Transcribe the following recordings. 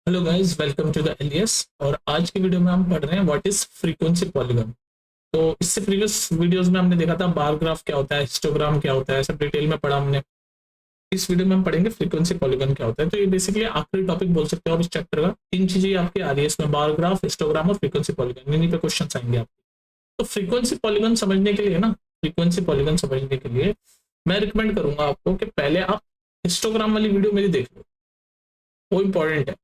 Hello guys, welcome to the alias. और आज की वीडियो में हम पढ़ रहे हैं व्हाट इज फ्रीक्वेंसी पॉलीगॉन। तो इससे प्रीवियस वीडियोस में हमने देखा था बार ग्राफ क्या होता है, हिस्टोग्राम क्या होता है, सब डिटेल में पढ़ा हमने। इस वीडियो में हम पढ़ेंगे फ्रीक्वेंसी पॉलीगॉन क्या होता है। तो ये बेसिकली आखिरी टॉपिक बोल सकते हो आप इस चैप्टर का। तीन चीजें आपकी आ रही है इसमें, बार ग्राफ, हिस्टोग्राम और फ्रीक्वेंसी पॉलीगॉन। इन्हीं पे क्वेश्चन आएंगे आपके। तो फ्रीक्वेंसी पॉलीगॉन समझने के लिए ना, फ्रीक्वेंसी पॉलीगॉन समझने के लिए मैं रिकमेंड करूंगा आपको कि पहले आप हिस्टोग्राम वाली वीडियो मेरी देख लो, वो इंपॉर्टेंट है।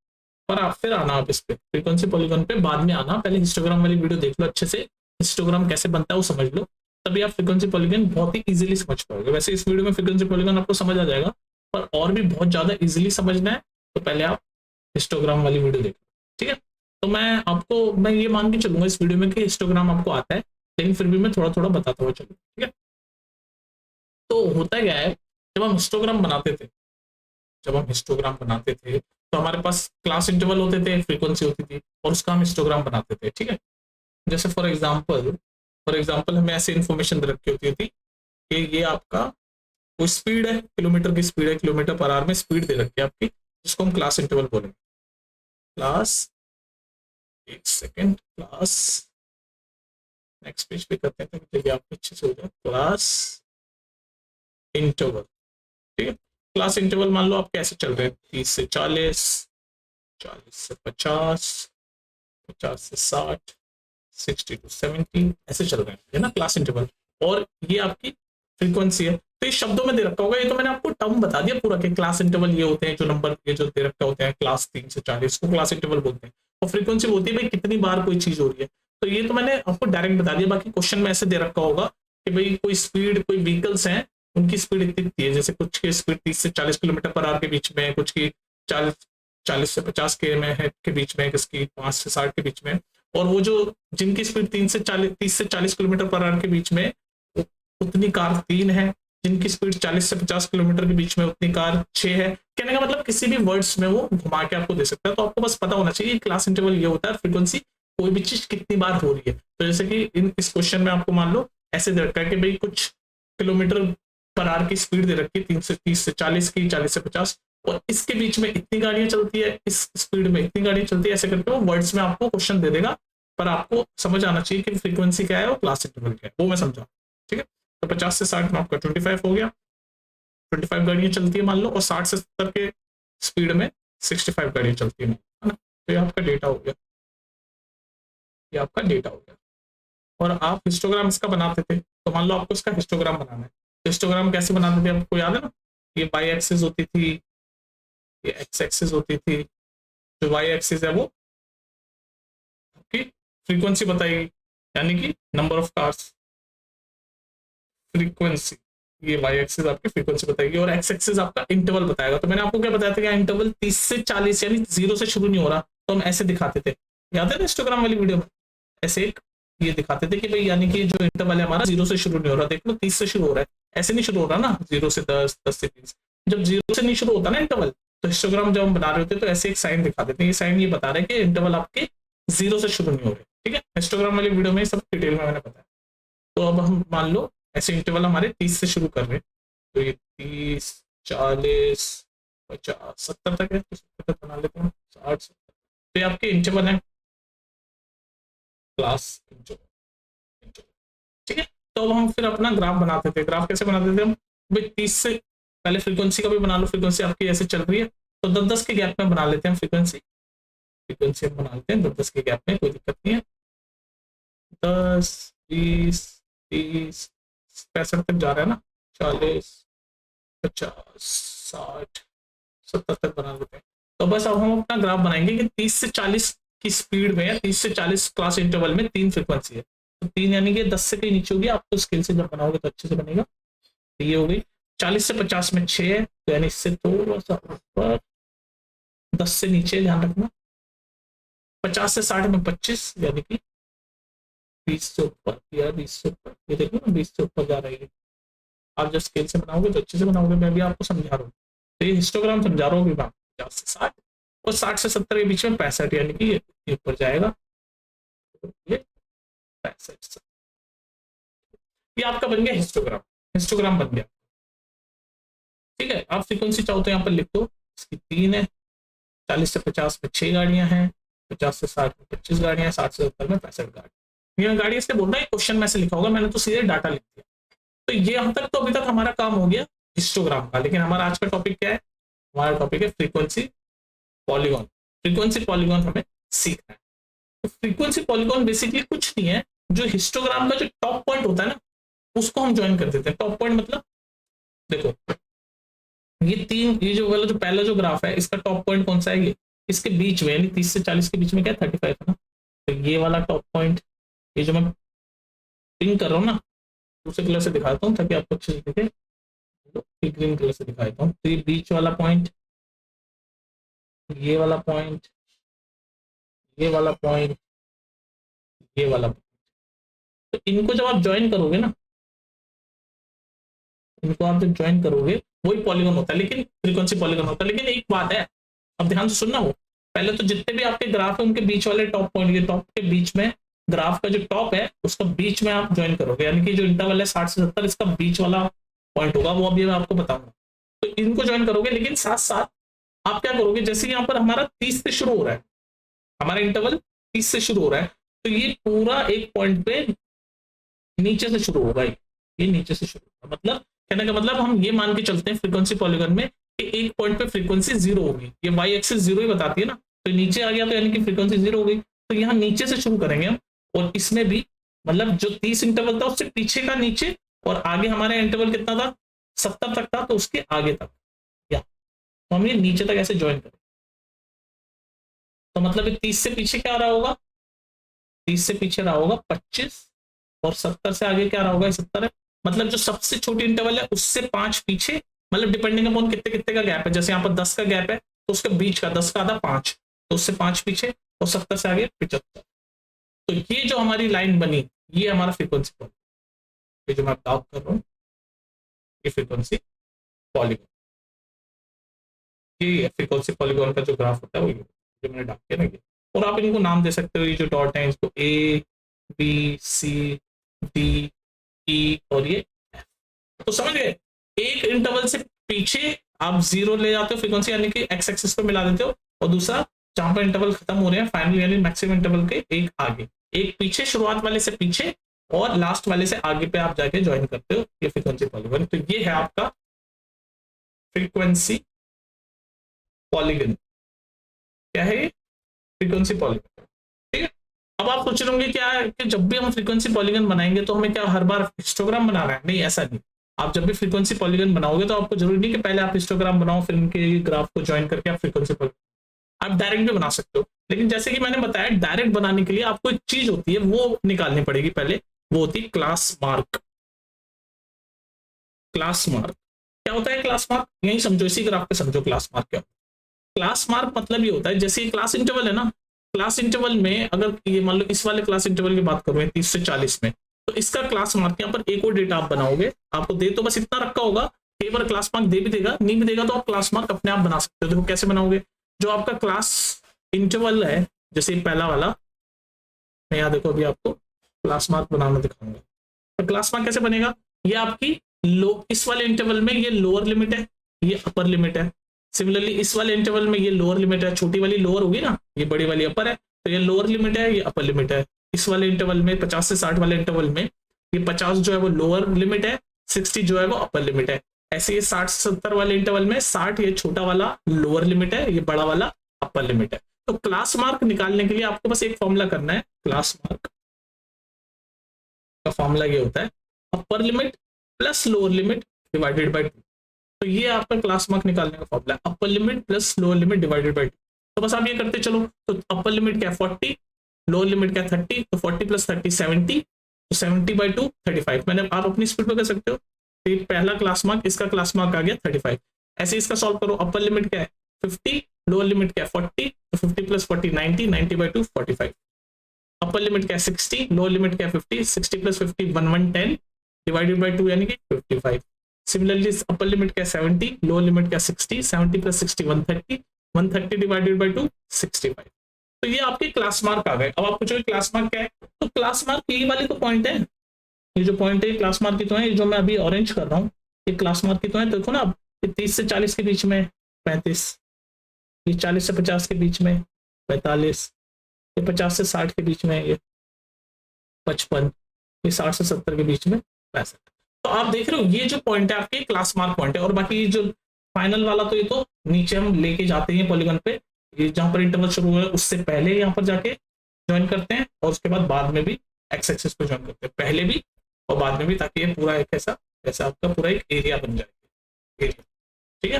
पर आप फिर आना, आप इस पे फ्रीक्वेंसी पॉलीगॉन पे बाद में आना। पहले हिस्टोग्राम वाली वीडियो देख लो अच्छे से, हिस्टोग्राम कैसे बनता है वो समझ लो, तभी आप फ्रीक्वेंसी पॉलीगॉन बहुत ही इजीली समझ पाओगे। वैसे इस वीडियो में फ्रीक्वेंसी पॉलीगॉन आपको समझ आ जाएगा, पर और भी बहुत ज्यादा इजीली समझना है तो पहले आप हिस्टोग्राम वाली वीडियो देखो, ठीक है। तो मैं ये मान के चलूंगा इस वीडियो में कि हिस्टोग्राम आपको आता है, लेकिन फिर भी मैं थोड़ा थोड़ा बताता हुआ चलूँ, ठीक है। तो होता क्या है, जब हम हिस्टोग्राम बनाते थे जब हम हिस्टोग्राम बनाते थे तो हमारे पास क्लास इंटरवल होते थे, फ्रीक्वेंसी होती थी, और उसका हम हिस्टोग्राम बनाते थे, ठीक है। जैसे फॉर एग्जाम्पल हमें ऐसी इन्फॉर्मेशन दे रखी होती थी कि ये आपका कोई स्पीड है, किलोमीटर की स्पीड है, किलोमीटर पर आवर में स्पीड दे रखी है आपकी, जिसको हम क्लास इंटरवल बोलेंगे। क्लास, एक सेकेंड, क्लास, नेक्स्ट पेज पे करते हैं ताकि आपको अच्छे से हो जाए। क्लास इंटरवल, ठीक है। क्लास इंटरवल मान लो आप कैसे चल रहे हैं, 30 से 40, 40 से 50, 50 से 60, 60 to 70, ऐसे चल रहे हैं, है ना क्लास इंटरवल। और ये आपकी फ्रीक्वेंसी है। तो ये शब्दों में दे रखा होगा, ये तो मैंने आपको टर्म बता दिया पूरा कि क्लास इंटरवल ये होते हैं, जो नंबर ये जो दे रखे होते हैं, क्लास 3 से 40 को क्लास इंटरवल बोलते हैं। और फ्रीक्वेंसी बोलती है भाई कितनी बार कोई चीज हो रही है। तो ये तो मैंने आपको डायरेक्ट बता दिया। बाकी क्वेश्चन में ऐसे दे रखा होगा कि भाई कोई स्पीड, कोई व्हीकल्स हैं, उनकी स्पीड इतनी है, जैसे कुछ की स्पीड 30 से 40 किलोमीटर पर आवर के बीच में, कुछ की 40 से 50 के में है के बीच में, किसकी 5 से 60 के बीच में। और वो जो जिनकी स्पीड 30 से 40 किलोमीटर पर आवर के बीच में, उतनी कार 3 है। जिनकी स्पीड 40 से 50 किलोमीटर के बीच में, उतनी कार 6 है। कहने का मतलब किसी भी वर्ड्स में वो घुमा के आपको दे सकता है। तो आपको बस पता होना चाहिए क्लास इंटरवल ये होता है, फ्रीक्वेंसी कोई भी चीज कितनी बार हो रही है। तो जैसे कि इस क्वेश्चन में आपको मान लो ऐसे दे रखा है कि भाई कुछ किलोमीटर पर आवर की स्पीड दे रखी है, 30 से 40 की, 40 से 50, और इसके बीच में इतनी गाड़ियां चलती है, इस स्पीड में इतनी गाड़ी चलती है, ऐसे करके वो वर्ड्स में आपको क्वेश्चन दे देगा। पर आपको समझ आना चाहिए कि फ्रीक्वेंसी क्या है और क्लास इंटरवल क्या है, वो मैं समझा, ठीक है। तो 50 से 60 में आपका 25 हो गया, 25 गाड़ियां चलती है मान लो, और 60 से 70 के स्पीड में 65 गाड़ियां चलती है ना। तो ये आपका डेटा हो गया, ये आपका डेटा हो गया। और आप हिस्टोग्राम इसका बनाते थे, तो मान लो आपको इसका हिस्टोग्राम बनाना है, तो हिस्टोग्राम कैसे बनाते थे आपको याद है ना। ये वाई एक्सिस होती थी, ये एक्स एक्सिस होती थी। जो वाई एक्सिस है वो आपकी फ्रीक्वेंसी बताएगी, यानी कि नंबर ऑफ कार्स, फ्रीक्वेंसी। ये वाई एक्सिस आपकी फ्रीक्वेंसी बताएगी, और एक्स एक्सिस आपका इंटरवल बताएगा। तो मैंने आपको क्या बताया था कि इंटरवल 30 से 40, यानी 0 से शुरू नहीं हो रहा, तो हम ऐसे दिखाते थे, याद है ना इंस्टाग्राम वाली वीडियो में। ऐसे एक ये दिखाते थे कि भाई यानी कि जो इंटरवल है हमारा 0 से शुरू नहीं हो रहा, देख लो 30 से शुरू हो रहा है, ऐसे नहीं शुरू हो रहा ना, 0 से 10, 10 से 30। जब 0 से नहीं शुरू होता ना इंटरवल, तो हिस्टोग्राम जब हम बना रहे होते तो ऐसे एक साइन दिखा देते हैं। ये साइन ये बता रहे हैं कि इंटरवल आपके 0 से शुरू नहीं हो रहे, ठीक है। हिस्टोग्राम वाली वीडियो में सब डिटेल में मैंने बताया। तो अब हम मान लो ऐसे इंटरवल हमारे 30 से शुरू कर रहे हैं, तो ये 30, 40, 50, 70 तक है, तो 70 तक बना लेते हैं, 60, 70। तो ये आपके इंटरवल है, क्लास इंटरवल, ठीक है। तो अब हम फिर अपना ग्राफ बनाते थे। ग्राफ कैसे बनाते थे हम, भाई 30 से पहले फ्रीक्वेंसी का भी बना लो, फ्रीक्वेंसी आपकी ऐसे चल रही है, तो 10-10 के गैप में बना लेते हैं फ्रीक्वेंसी। फ्रीक्वेंसी हम बना लेते हैं 10-10 के गैप में, कोई दिक्कत नहीं है। 10, 20, 30, 65 तक जा रहा है ना, 40, 50, 60, 70 तक बना लेते हैं। तो बस अब हम अपना ग्राफ बनाएंगे कि 30 से 40 की स्पीड में, या 30 से 40 क्लास इंटरवल में 3 फ्रिक्वेंसी है। तो 3 यानी कि 10 से कहीं नीचे होगी, आप तो स्केल से जब बनाओगे तो अच्छे से बनेगा। तो ये हो गई। 40 से 50 में 6 है, तो यानी इससे थोड़ा सा ऊपर, 10 से नीचे ध्यान रखना। 50 से 60 में 25, यानी कि 20 से ऊपर, या 20 से ऊपर, ये देखो ना 20 से ऊपर जा रही है। आप जब स्केल से बनाओगे तो अच्छे से बनाओगे, मैं भी आपको समझा रहा हूँ। तो ये हिस्टोग्राम समझा रहा हूँ अभी मैं, 50 से 60, और 60 से 70 के बीच में 65, यानी कि ये ऊपर जाएगा। तो ये 65, ये आपका बन गया हिस्टोग्राम। हिस्टोग्राम बन गया, ठीक है। आप फ्रीक्वेंसी चाहो तो यहाँ पर लिख दो, इसकी 3 है, 40 से 50 में 6 गाड़ियां हैं, 50 से 60 में 25 गाड़ियां, 60 से 70 में 65 गाड़ी। ये गाड़ी इसलिए बोल रहा है, क्वेश्चन में ऐसे लिखा होगा, मैंने तो सीधे डाटा लिख दिया। तो ये यहाँ तक तो अभी तक हमारा काम हो गया हिस्टोग्राम का। लेकिन हमारा आज का टॉपिक क्या है? हमारा टॉपिक है फ्रीक्वेंसी पॉलीगॉन। फ्रीक्वेंसी पॉलीगॉन हमें सीखना है। तो फ्रीक्वेंसी पॉलीगॉन बेसिकली कुछ नहीं है, जो हिस्टोग्राम का जो टॉप पॉइंट होता है ना, उसको हम ज्वाइन कर देते हैं। टॉप पॉइंट मतलब देखो, ये जो वाला जो पहला जो ग्राफ है, इसका टॉप पॉइंट कौन सा है? ये इसके बीच में, यानी 30 से 40 के बीच में क्या है? 35 है ना। तो ये वाला टॉप पॉइंट, ये जो मैं पिंक कर रहा हूँ ना, दूसरे कलर से दिखाता हूँ ताकि आपको अच्छे से दिखे, ग्रीन कलर से दिखा देता हूँ। तो ये बीच वाला पॉइंट, ये वाला पॉइंट, ये वाला पॉइंट, ये वाला पॉइंट, तो इनको जब आप ज्वाइन करोगे ना, इनको आप जब ज्वाइन करोगे वही पॉलीगॉन होता है, लेकिन फ्रीक्वेंसी पॉलीगॉन होता है। लेकिन एक बात है, अब ध्यान से सुनना, वो पहले तो जितने भी आपके ग्राफ है उनके बीच वाले टॉप पॉइंट, के टॉप के बीच में ग्राफ का जो टॉप है उसका बीच में आप ज्वाइन करोगे, यानी कि जो इंटरवल है 60 से 70, इसका बीच वाला पॉइंट होगा, वो अभी मैं आपको बताऊंगा। तो इनको ज्वाइन करोगे, लेकिन साथ साथ आप क्या करोगे, जैसे यहाँ पर हमारा 30 से शुरू हो रहा है, हमारा इंटरवल 30 से शुरू हो रहा है, तो ये पूरा एक पॉइंट पे नीचे से शुरू होगा। ये नीचे से शुरू होगा, मतलब कहने का मतलब हम ये मान के चलते हैं फ्रीक्वेंसी पॉलीगॉन में कि एक पॉइंट पे फ्रीक्वेंसी 0 होगी। ये वाई एक्सिस 0 ही बताती है ना, तो नीचे आ गया तो यानी कि फ्रीक्वेंसी 0 हो गई। तो यहाँ नीचे से शुरू करेंगे हम, और इसमें भी मतलब जो 30 इंटरवल था उससे पीछे का नीचे, और आगे हमारा इंटरवल कितना था? 70 तक था, तो उसके आगे तक, या तो हम ये नीचे तक ऐसे ज्वाइन करें। तो मतलब ये 30 से पीछे क्या रहा होगा? 30 से पीछे रहा होगा 25, और 70 से आगे क्या रहा होगा? 70 है। मतलब जो सबसे छोटी इंटरवल है उससे 5 पीछे, मतलब डिपेंडिंग अपॉन कितने कितने का गैप है। जैसे यहाँ पर 10 का गैप है, तो उसके बीच का 10 का आधा 5, तो उससे 5 पीछे, और 70 से आगे 75। तो ये जो हमारी लाइन बनी, ये हमारा फ्रीक्वेंसी पॉलीगॉन, ये जो मैं बात कर रहा हूँ, ये फ्रीक्वेंसी पॉलीगॉन, ये फ्रीक्वेंसी पॉलीगॉन का जो ग्राफ होता है वो जो मैंने डाल के ना, और आप इनको नाम दे सकते हो। ये जो डॉट है इसको A B C D E और ये F। तो समझ गए, एक इंटरवल से पीछे आप 0 ले जाते हो फ्रीक्वेंसी, यानी कि एक्स एक्सिस पे मिला देते हो, और दूसरा जहां पर इंटरवल खत्म हो रहे हैं फाइनल, यानी मैक्सिमम इंटरवल के एक आगे, एक पीछे, शुरुआत वाले से पीछे और लास्ट वाले से आगे पे आप जाके ज्वाइन करते हो, ये फ्रीक्वेंसी पॉलीगॉन। तो ये है आपका फ्रीक्वेंसी पॉलीगॉन। क्या है ये? Frequency polygon. ठीक है। अब आप सोच रहे होंगे क्या है कि जब भी हम फ्रीक्वेंसी पॉलीगॉन बनाएंगे तो हमें क्या हर बार हिस्टोग्राम बनाना है? नहीं, ऐसा नहीं। आप जब भी फ्रीक्वेंसी पॉलीगॉन बनाओगे तो आपको जरूरी नहीं कि पहले आप हिस्टोग्राम बनाओ, फिर इनके ग्राफ को ज्वाइन करके आप फ्रीक्वेंसी पॉलीगॉन, आप डायरेक्ट भी बना सकते हो। लेकिन जैसे कि मैंने बताया, डायरेक्ट बनाने के लिए आपको एक चीज होती है वो निकालनी पड़ेगी पहले, वो होती है क्लास मार्क। क्लास मार्क क्या होता है? क्लास मार्क यही समझो, इसी ग्राफ पे समझो क्लास मार्क क्या होता है। क्लास मार्क मतलब ये होता है, जैसे क्लास इंटरवल है ना, क्लास इंटरवल में अगर ये मान लो इस वाले क्लास इंटरवल की बात करूं 30 से 40 में, तो इसका क्लास मार्क यहाँ पर एक और डेटा आप बनाओगे, आपको दे तो बस इतना रखा होगा, कई बार क्लास मार्क दे भी देगा, नहीं भी देगा तो आप क्लास मार्क अपने आप बना सकते हो। देखो कैसे बनाओगे, जो आपका क्लास इंटरवल है, जैसे पहला वाला, मैं यहाँ देखो अभी आपको क्लास मार्क बनाना दिखाऊंगा। तो क्लास मार्क कैसे बनेगा? ये आपकी इस वाले इंटरवल में ये लोअर लिमिट है, ये अपर लिमिट है। सिमिलरली इस वाले इंटरवल में ये लोअर लिमिट है, छोटी वाली लोअर होगी ना, ये बड़ी वाली अपर है, तो ये लोअर लिमिट है, ये अपर लिमिट है। इस वाले इंटरवल में 50 से 60 वाले इंटरवल में ये 50 जो है वो लोअर लिमिट है, 60 जो है वो अपर लिमिट है। ऐसे ये 60 से 70 वाले इंटरवल में 60 ये छोटा वाला लोअर लिमिट है, ये बड़ा वाला अपर लिमिट है। तो क्लास मार्क निकालने के लिए आपको बस एक फॉर्मूला करना है। क्लास मार्क का फॉर्मूला ये होता है अपर limit plus lower limit divided by 2। तो ये आपका क्लास मार्क निकालने का फॉर्मूला है, अपर limit plus lower limit divided by 2। तो बस आप ये करते चलो। तो अपर लिमिट क्या है 40, लोअर लिमिट क्या है 30, तो 40 प्लस 30 70, तो 70 बाय 2 35। मैंने आप अपनी स्पीड पे कर सकते हो। तो ये पहला क्लास मार्क, इसका क्लास मार्क आ गया 35। ऐसे इसका सॉल्व करो, अपर लिमिट क्या है 50, लोअर लिमिट क्या है 40, तो 50 प्लस 40 90, 90 बाय 2 45। अपर लिमिट क्या है 60, लोअर लिमिट क्या है 50, 60 प्लस 50 110 डिवाइडेड बाय 2 यानी कि 55। सिमिलरली अपर लिमिट क्या है 70, लोअर लिमिट क्या है 60, 70 प्लस 60 130, 130 डिवाइडेड बाय 2 65। तो ये आपके क्लास मार्क आ गए। अब आप पूछोगे क्लास मार्क क्या है, तो क्लास मार्क ये वाली तो पॉइंट है, ये जो पॉइंट है क्लास मार्क की तो है, ये जो मैं अभी ऑरेंज कर रहा हूँ ये क्लास मार्क की तो है। देखो ना, अब 30 से 40 के बीच में 35, ये 40 से 50 के बीच में 45, ये 50 से 60 के बीच में ये 55, ये 60 से 70 के बीच में 65। तो आप देख रहे हो ये जो पॉइंट है आपके क्लास मार्क पॉइंट है, और बाकी जो फाइनल वाला तो ये तो नीचे हम लेके जाते हैं पॉलीगन पे, ये जहां पर इंटरवल शुरू हुआ है उससे पहले यहाँ पर जाके ज्वाइन करते हैं, और उसके बाद में भी एक्स एक्सिस पे ज्वाइन करते हैं, पहले भी और बाद में भी, ताकि ये पूरा एक ऐसा आपका पूरा एक एरिया बन जाए, ठीक है।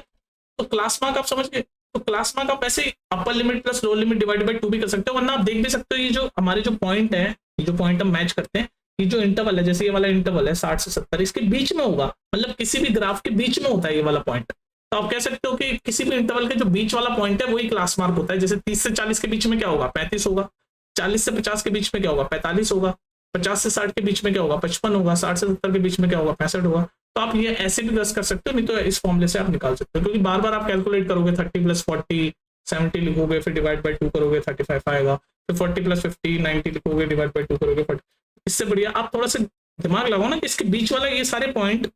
तो क्लास मार्क आप समझ गए। तो क्लास मार्क आप ऐसे अपर limit plus lower limit divided by 2 भी कर सकते हो, वरना आप देख भी सकते हो ये जो हमारे जो पॉइंट है, ये जो पॉइंट हम मैच करते हैं, ये जो इंटरवल है, जैसे ये वाला इंटरवल है 60 से 70, इसके बीच में होगा, मतलब किसी भी ग्राफ के बीच में होता है ये वाला पॉइंट। तो आप कह सकते हो कि किसी भी इंटरवल के जो बीच वाला पॉइंट है वही क्लास मार्क होता है। जैसे 30 से 40 के बीच में क्या होगा, 35 होगा। 40 से 50 के बीच में क्या होगा, 45 होगा। 50 से 60 के बीच में क्या होगा, 55 होगा। 60 से 70 के बीच में क्या होगा, 65 होगा। तो आप ये ऐसे भी कर सकते हो, नहीं तो इस फॉर्मूले से आप निकाल सकते हो, क्योंकि बार बार आप कैलकुलेट करोगे 30 + 40 70 लिखोगे, फिर डिवाइड बाय 2 करोगे 35 आएगा, फिर 40 + 50 90 लिखोगे, डिवाइड बाय 2 करोगे 40। इससे बढ़िया आप थोड़ा सा दिमाग लगाओ ना कि इसके बीच वाला ये सारे पॉइंट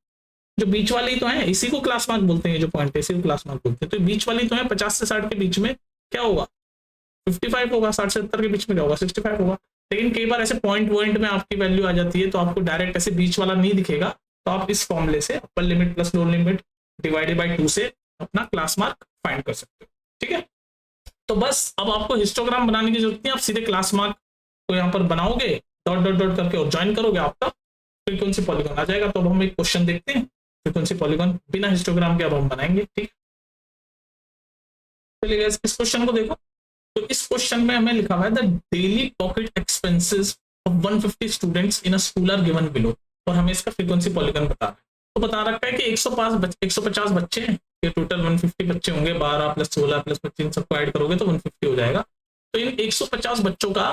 जो बीच वाले ही तो हैं, इसी को क्लास मार्क बोलते हैं, जो पॉइंट है इसी को क्लास मार्क बोलते हैं। तो बीच वाली तो है, 50 से 60 के बीच में क्या होगा, 55 होगा। 60 से 70 के बीच में क्या होगा, 65 होगा। लेकिन कई बार ऐसे पॉइंट में आपकी वैल्यू आ जाती है, तो आपको डायरेक्ट ऐसे बीच वाला नहीं दिखेगा, तो आप इस फॉर्मूले से अपर limit plus lower limit divided by 2 से अपना क्लास मार्क फाइंड कर सकते हो, ठीक है। तो बस अब आपको हिस्टोग्राम बनाने की जरूरत नहीं, आप सीधे क्लास मार्क को यहाँ पर बनाओगे डॉट डॉट डॉट करके और ज्वाइन करोगे, आपका फ्रीक्वेंसी पॉलीगॉन आ जाएगा। तो अब हम एक क्वेश्चन देखते हैं, फ्रीक्वेंसी पॉलीगॉन बिना हिस्टोग्राम के अब हम बनाएंगे, ठीक। चलिए इस क्वेश्चन को देखो। तो इस क्वेश्चन में हमें लिखा हुआ है the daily pocket expenses of 150 students in a school are given below, और हमें इसका फ्रीक्वेंसी पॉलीगॉन बता रहा है। तो बता रखा है कि 150 बच्चे हैं, ये टोटल 150 बच्चे होंगे, 12 + 16 + 25 सबको ऐड करोगे तो 150 हो जाएगा। तो इन 150 बच्चों का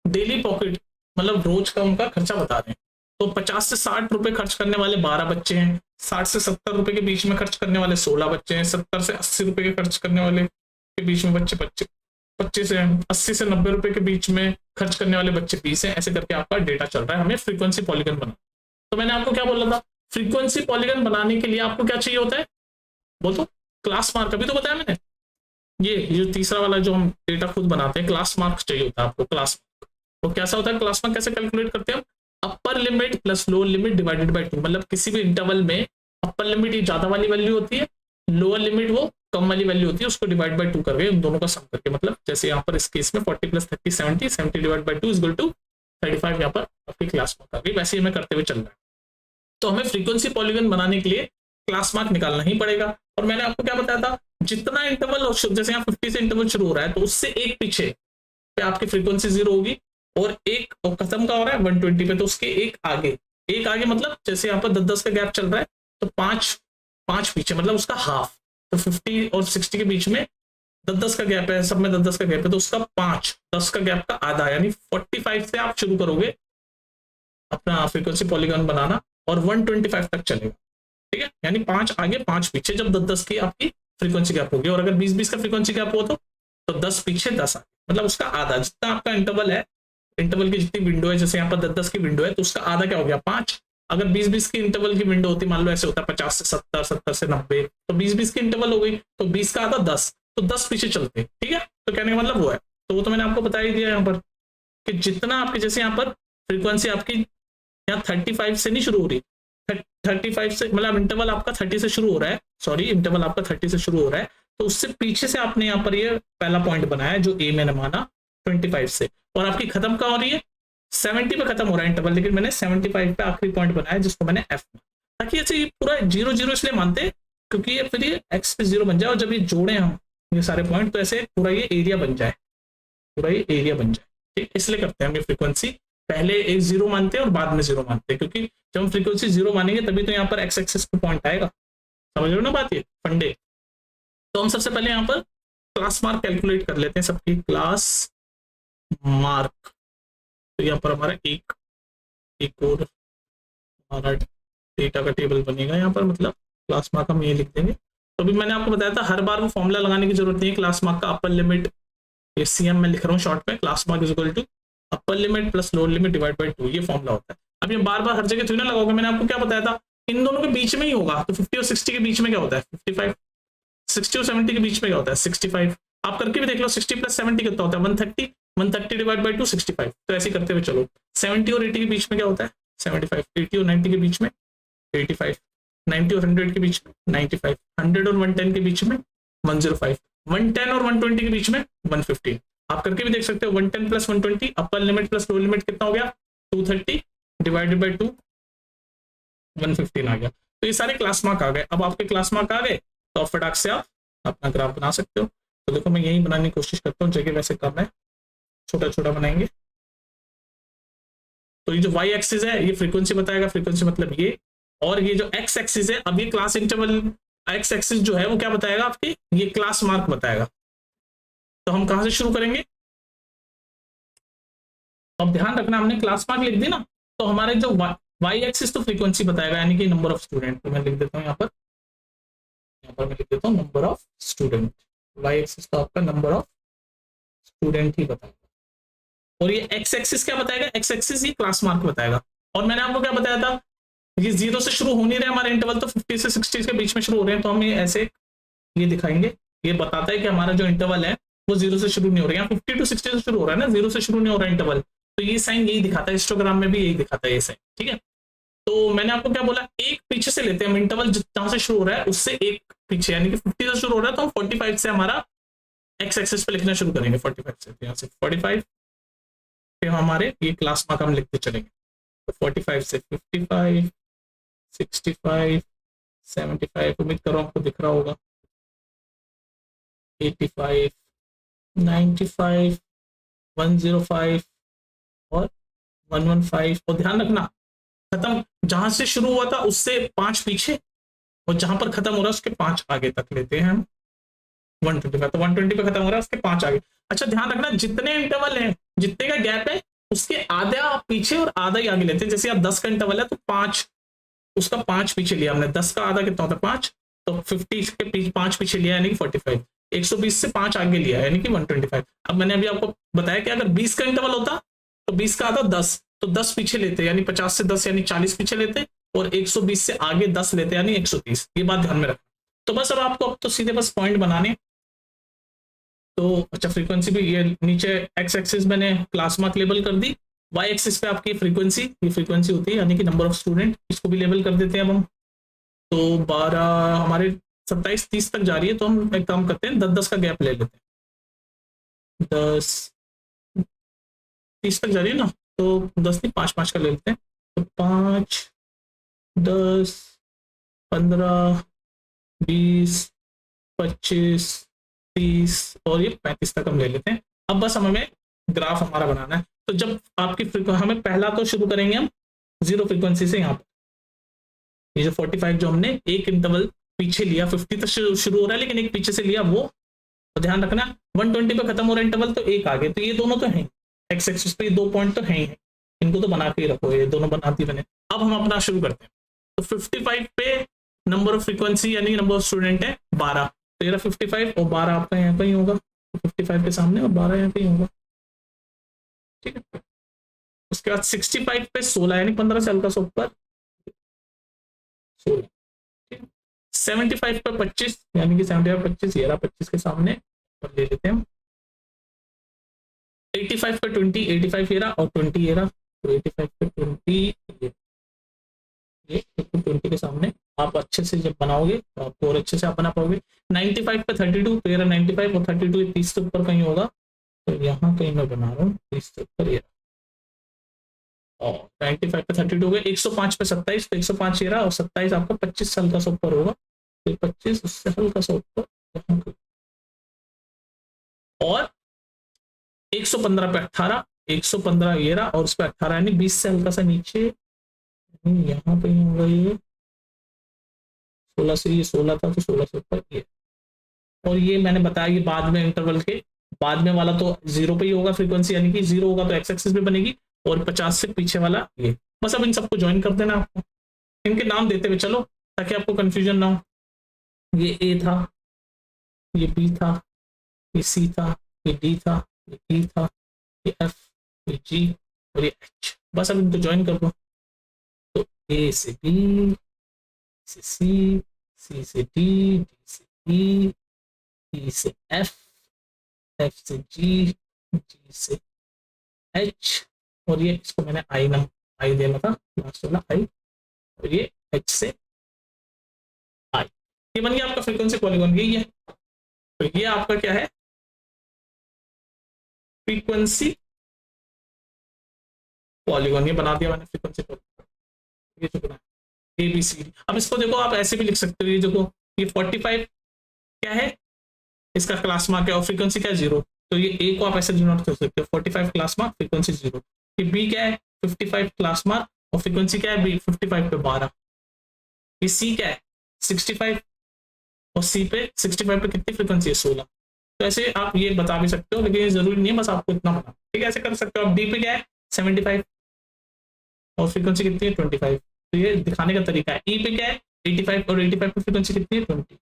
डेली पॉकेट मतलब रोज का उनका खर्चा बता रहे हैं। तो 50 से 60 रुपए खर्च करने वाले 12 बच्चे हैं, 60 से 70 रुपए के बीच में खर्च करने वाले 16 बच्चे हैं, 70 से 80 रुपए के खर्च करने वाले के बीच में बच्चे 25 हैं, 80 से 90 रुपए के बीच में खर्च करने वाले बच्चे 20 हैं। ऐसे करके आपका डेटा चल रहा है, हमें फ्रीक्वेंसी पॉलीगॉन बना। तो मैंने आपको क्या बोला था, फ्रीक्वेंसी पॉलीगॉन बनाने के लिए आपको क्या चाहिए होता है, बोल तो क्लास मार्क। अभी तो बताया मैंने, ये जो तीसरा वाला जो हम डेटा खुद बनाते हैं, क्लास मार्क चाहिए होता है आपको। क्लास मार्क तो कैसा होता है, क्लास मार्क कैसे कैलकुलेट करते हैं हम, अपर limit plus lower limit divided by 2। मतलब किसी भी इंटरवल में अपर लिमिट ये ज्यादा वाली वैल्यू होती है, लोअर लिमिट वो कम वाली वैल्यू होती है, उसको डिवाइड बाय 2 करके उन दोनों का सम करके, मतलब जैसे यहाँ पर इस केस में 40 + 30 70, 70 डिवाइड बाय 2 = 35 यहाँ पर आपकी क्लास मार्क आ गई। वैसे ही हमें करते हुए चल रहा है। तो हमें फ्रीक्वेंसी पॉलीगॉन बनाने के लिए क्लास मार्क निकालना ही पड़ेगा। और मैंने आपको क्या बताया था, जितना इंटरवल, जैसे यहाँ 50 से इंटरवल शुरू हो रहा है, तो उससे एक पीछे पे आपकी फ्रीक्वेंसी 0 होगी, और एक और खत्म का हो रहा है 120 पे, तो उसके एक आगे मतलब जैसे यहाँ पर 10-10 का गैप चल रहा है, तो 5 पीछे मतलब उसका हाफ। तो 50 और 60 के बीच में 10-10 का गैप है, सब में 10-10 का गैप है, तो उसका 10 का गैप का आधा, यानी 45 से आप शुरू करोगे अपना फ्रीक्वेंसी पॉलीगॉन बनाना, और 125 तक चलेगा, ठीक है। यानी 5 आगे 5 पीछे, जब 10-10 की आपकी फ्रीक्वेंसी गैप होगी। और अगर 20-20 का फ्रीक्वेंसी गैप हो तो 10 पीछे 10 आगे, मतलब उसका आधा। जितना आपका इंटरवल है, इंटरवल की जितनी विंडो है, जैसे यहाँ पर 10-10 की विंडो है, तो उसका आधा क्या हो गया, 5। अगर 20-20 की इंटरवल की विंडो होती, मान लो ऐसे होता है 50 से 70, 70 से 90, तो 20-20 की इंटरवल हो गई, तो 20 का आधा 10, तो 10 पीछे चलते, ठीक है। तो कहने का मतलब वो है। तो वो तो मैंने आपको बता ही दिया यहाँ पर कि जितना आपके, जैसे यहाँ पर फ्रीक्वेंसी आपकी यहाँ 35 से नहीं शुरू हो रही, 35 से मतलब इंटरवल आपका 30 से शुरू हो रहा है, सॉरी इंटरवल आपका 30 से शुरू हो रहा है, तो उससे पीछे से आपने यहाँ पर ये पहला पॉइंट बनाया जो ए मैंने माना 25 से, और आपकी खत्म कहाँ हो रही है, 70 पे खत्म हो रहा है इंटरवल, लेकिन मैंने 75 पे आखिरी पॉइंट बनाया जिसको मैंने एफ माना, ताकि ऐसे ये पूरा 0-0 इसलिए मानते हैं क्योंकि ये फिर ये एक्स पे 0 बन जाए, और जब ये जोड़े हम ये सारे पॉइंट, तो ऐसे पूरा ये एरिया बन जाए, ठीक, इसलिए करते हैं हम ये फ्रीक्वेंसी पहले एक 0 मानते हैं और बाद में 0 मानते हैं, क्योंकि जब हम फ्रीक्वेंसी 0 मानेंगे तभी तो यहाँ पर एक्स एक्सिस पे पॉइंट आएगा। समझ रहे हो ना बात, ये फंडे। तो हम सबसे पहले यहाँ पर क्लास मार्क कैलकुलेट कर लेते हैं सबकी, क्लास मार्क। तो यहाँ पर हमारा एक और हमारा डेटा का टेबल बनेगा यहाँ पर, मतलब क्लास मार्क हम ये लिख देंगे। तो अभी मैंने आपको बताया था हर बार वो फॉर्मूला लगाने की जरूरत नहीं है। क्लास मार्क का अपर लिमिट, ये सीएम में लिख रहा हूँ शॉर्ट में, class mark is equal to upper limit plus lower limit divide by 2, ये फॉर्मूला होता है। अब ये बार बार हर जगह थोड़ी ना लगाओगे, मैंने आपको क्या बताया था, इन दोनों के बीच में ही होगा। तो 50 और 60 के बीच में क्या होता है 55, 60 और 70 के बीच में क्या होता है 65, आप करके भी देख लो 60 + 70 कितना होता है 130, 130 डिवाइड बाई 2 65। तो ऐसे करते हुए चलो 70 और 80 के बीच में क्या होता है 75, 80 और 90 के बीच में 85, 90 और 100 के बीच में 95, 100 और 110 के बीच में 105, 110 और 120 के बीच में 115। आप करके भी देख सकते हो 110 + 120 अपर लिमिट प्लस लोअर लिमिट कितना हो गया 230 डिवाइडेड बाई 2 115 आ गया। तो ये सारे क्लास मार्क आ गए। अब आपके क्लास मार्क आ गए तो आप फटाक से आप अपना ग्राफ बना सकते हो। तो देखो मैं यही बनाने की कोशिश करता हूँ, जगह वैसे कम है, छोटा छोटा बनाएंगे। तो ये जो y एक्सिस है ये फ्रीक्वेंसी बताएगा, फ्रीक्वेंसी मतलब ये, और ये जो x एक्सिस है, अब ये क्लास इंटरवल x एक्सिस जो है वो क्या बताएगा आपकी, ये क्लास मार्क बताएगा। तो हम कहां से शुरू करेंगे, अब ध्यान रखना हमने क्लास मार्क लिख दी ना, तो हमारे जो y एक्सिस तो फ्रीक्वेंसी बताएगा यानी कि नंबर ऑफ स्टूडेंट। तो मैं लिख देता हूँ यहाँ पर मैं लिख देता हूँ number of student. y axis तो आपका नंबर ऑफ स्टूडेंट ही बताएगा, और ये x एक्सिस क्या बताएगा, x एक्सिस ये क्लास मार्क बताएगा। और मैंने आपको क्या बताया था, ये 0 से शुरू हो नहीं रहे हमारे इंटरवल, तो 50 से 60 के बीच में शुरू हो रहे हैं, तो हम ये ऐसे ये दिखाएंगे। ये बताता है कि हमारा जो इंटरवल है वो 0 से शुरू नहीं हो रहा है, 50 to 60 से शुरू हो रहा है ना, 0 से शुरू नहीं हो रहा है इंटरवल। तो ये साइन यही दिखाता है, हिस्टोग्राम में भी यही दिखाता है ये साइन, ठीक है। तो मैंने आपको क्या बोला, एक पीछे से लेते हैं हम इंटरवल जहां से शुरू हो रहा है उससे एक पीछे, यानी कि 50 से शुरू हो रहा है तो हम 45 से हमारा एक्स एक्सिस पे लिखना शुरू करेंगे, 45 से, यहाँ से 45 पे हमारे ये क्लास मार्क हम लिखते चलेंगे। तो 45 से 55, 65, 75, उम्मीद कर रहा हूँ आपको दिख रहा होगा, 85, 95, 105 और 115। और ध्यान रखना खत्म जहां से शुरू हुआ था उससे 5 पीछे, और जहां पर खत्म हो रहा है उसके 5 आगे तक लेते हैं हम। 125 तो 120 पे खत्म हो रहा है, उसके 5 आगे। अच्छा ध्यान रखना जितने इंटरवल है, जितने का गैप है, उसके आधा पीछे और आधा ही आगे लेते हैं। जैसे आप 10 का इंटरवल है तो 5 उसका 5 पीछे लिया हमने, 10 का आधा कितना होता है 5, तो 50 के 5 पीछे लिया यानी कि 45, 120 से 5 आगे लिया यानी कि 125। अब मैंने अभी आपको बताया कि अगर 20 का इंटरवल होता तो 20 का आधा 10, तो 10 पीछे लेते यानी 50 से 10 यानी 40 पीछे लेते, और 120 से आगे 10 लेते यानी 130। ये बात ध्यान में रखना। तो बस अब आपको अब तो सीधे बस पॉइंट बनाने। तो अच्छा फ्रीक्वेंसी भी ये नीचे एक्स एक्सिस मैंने क्लास मार्क लेबल कर दी, वाई एक्सिस पे आपकी फ्रीक्वेंसी, ये फ्रीक्वेंसी होती है यानी कि नंबर ऑफ स्टूडेंट, इसको भी लेबल कर देते हैं अब हम। तो 12 हमारे 27 30 तक जा रही है, तो हम एक काम करते हैं 10-10 का गैप ले लेते हैं। 10 30 तक जा रही है ना, तो 10 नहीं 5-5 का ले लेते हैं। तो 5, 10, 15, 20, 25, 30 और ये 35 तक हम ले लेते हैं। अब बस हमें ग्राफ हमारा बनाना है। तो जब आपकी हमें पहला तो शुरू करेंगे हम 0 फ्रीक्वेंसी से। यहाँ पर ये जो 45 जो हमने एक इंटरवल पीछे लिया, 50 तक शुरू हो रहा है लेकिन एक पीछे से लिया वो, तो ध्यान रखना 120 पे खत्म हो रहा है इंटरवल, तो एक आगे। तो ये दोनों तो हैं एक्स एक्सिस पे, ये 2 पॉइंट तो हैं ही, इनको तो बना के ही रखो, ये दोनों बनाती बने। अब हम अपना शुरू करते हैं। तो 55 पे नंबर ऑफ फ्रीक्वेंसी यानी नंबर ऑफ स्टूडेंट है 12, तो ये 55 और 12 आपका यहाँ कहीं होगा, 55 के सामने और 12 यहाँ कहीं होगा, ठीक है। उसके बाद 65 पे 16 यानी 15 से हल्का सा ऊपर 16, ठीक है। 75 पे 25 यानी कि 75 25 ये रहा, 25 के सामने और ले लेते हैं हम। 85 पे 20, 85 ये रहा और 20 ये रहा, तो 85 पे 20 ये 20 के सामने आप अच्छे से जब बनाओगे तो आपको और अच्छे से आप बना पाओगे। 95 पे 32 तो ये रहा 95 और 32 30 से ऊपर कहीं होगा, तो यहाँ कहीं मैं बना रहा हूँ 30 से ऊपर ये, और 95 पे 32 हो गए। 105 पे 27 तो 105 ये रहा, और 27 आपका 25 से हल्का सा ऊपर होगा, तो 25 उससे हल्का सा ऊपर, और 115 पे 18, 115 ये रहा और उस पर 18 यानी 20 से हल्का सा नीचे, यहाँ पे होगा ये 16 से, ये 16 था तो 16 से ऊपर ये। और ये मैंने बताया ये बाद में इंटरवल के बाद में वाला तो 0 पे ही होगा फ्रीक्वेंसी, यानी कि 0 होगा तो एक्स एक्सिस भी बनेगी, और 50 से पीछे वाला ये। बस अब इन सबको ज्वाइन कर देना आपको, इनके नाम देते हुए चलो ताकि आपको कंफ्यूजन ना हो। ये ए था, ये बी था, ये सी था, ये डी था, ये ई था, ये एफ, ये जी और ये एच। बस अब इनको ज्वाइन कर दो। तो ए से बी, से सी, सी से डी, डी से ई, ई से एफ एफ से जी, जी से एच, और ये इसको मैंने आई देना था, लास्ट वाला आई, और ये एच से आई। ये बन गया आपका फ्रीक्वेंसी पॉलीगॉन, यही है। तो ये आपका क्या है, फ्रीक्वेंसी पॉलीगॉन, ये बना दिया मैंने फ्रीक्वेंसी पॉलीगॉन। ये जो बना ए बी सी डी। अब इसको देखो आप ऐसे भी लिख सकते हो, ये देखो ये 45 क्या है, इसका क्लास मार्क है, और फ्रीक्वेंसी क्या है 0। तो ये ए को आप ऐसे डिनोट कर सकते हो, 45 क्लास मार्क, फ्रीक्वेंसी 0। ये बी क्या है, 55 क्लास मार्क, और फ्रीक्वेंसी क्या है बी 55 पे 12। ये सी क्या है 65, और सी पे 65 पे कितनी फ्रीक्वेंसी है 16। तो ऐसे आप ये बता भी सकते हो, लेकिन ये जरूरी नहीं है, बस आपको इतना बता, ठीक है। ऐसे कर सकते हो आप। डी पे क्या है 75, और फ्रीक्वेंसी कितनी है 25। तो ये दिखाने का तरीका है। ई पे क्या है 85, और 85 पे फ्रीक्वेंसी कितनी है 20।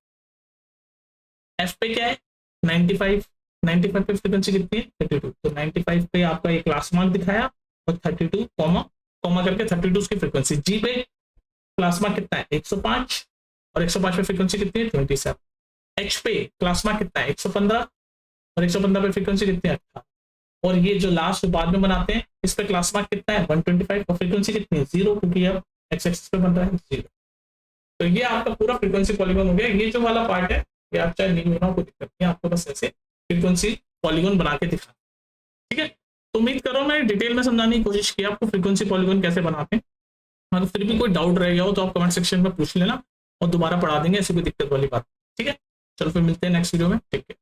एफ पे क्या है 95, 95 पे फ्रीक्वेंसी कितनी है 32। तो 95 पे आपका एक क्लास मार्क दिखाया, और 32 कॉमा कॉमा करके 32 की फ्रीक्वेंसी। जी पे क्लास मार्क कितना है 105, और 105 पे फ्रीक्वेंसी कितनी है 27। एच पे क्लास मार्क कितना है 115, और 115 पे फ्रीक्वेंसी कितनी है 18। और ये जो लास्ट बाद में बनाते हैं, इस पे क्लास मार्क कितना है 125, और फ्रीक्वेंसी कितनी है 0, क्योंकि अब एक्स एक्सिस पे बन रहा है 0। तो ये आपका पूरा फ्रीक्वेंसी पॉलीगॉन हो गया। ये जो वाला पार्ट है, ये आप चाहे नहीं बनाओ, कोई दिक्कत नहीं है, आपको बस ऐसे फ्रीक्वेंसी पॉलीगॉन बना के दिखा, ठीक है। तो उम्मीद करो मैं डिटेल में समझाने की कोशिश की आपको फ्रीक्वेंसी पॉलीगॉन कैसे बनाते हैं। अगर फिर भी कोई डाउट रह गया हो तो आप कमेंट सेक्शन में पूछ लेना, और दोबारा पढ़ा देंगे, ऐसी कोई दिक्कत वाली बात, ठीक है। चलो फिर मिलते हैं नेक्स्ट वीडियो में, ठीक है।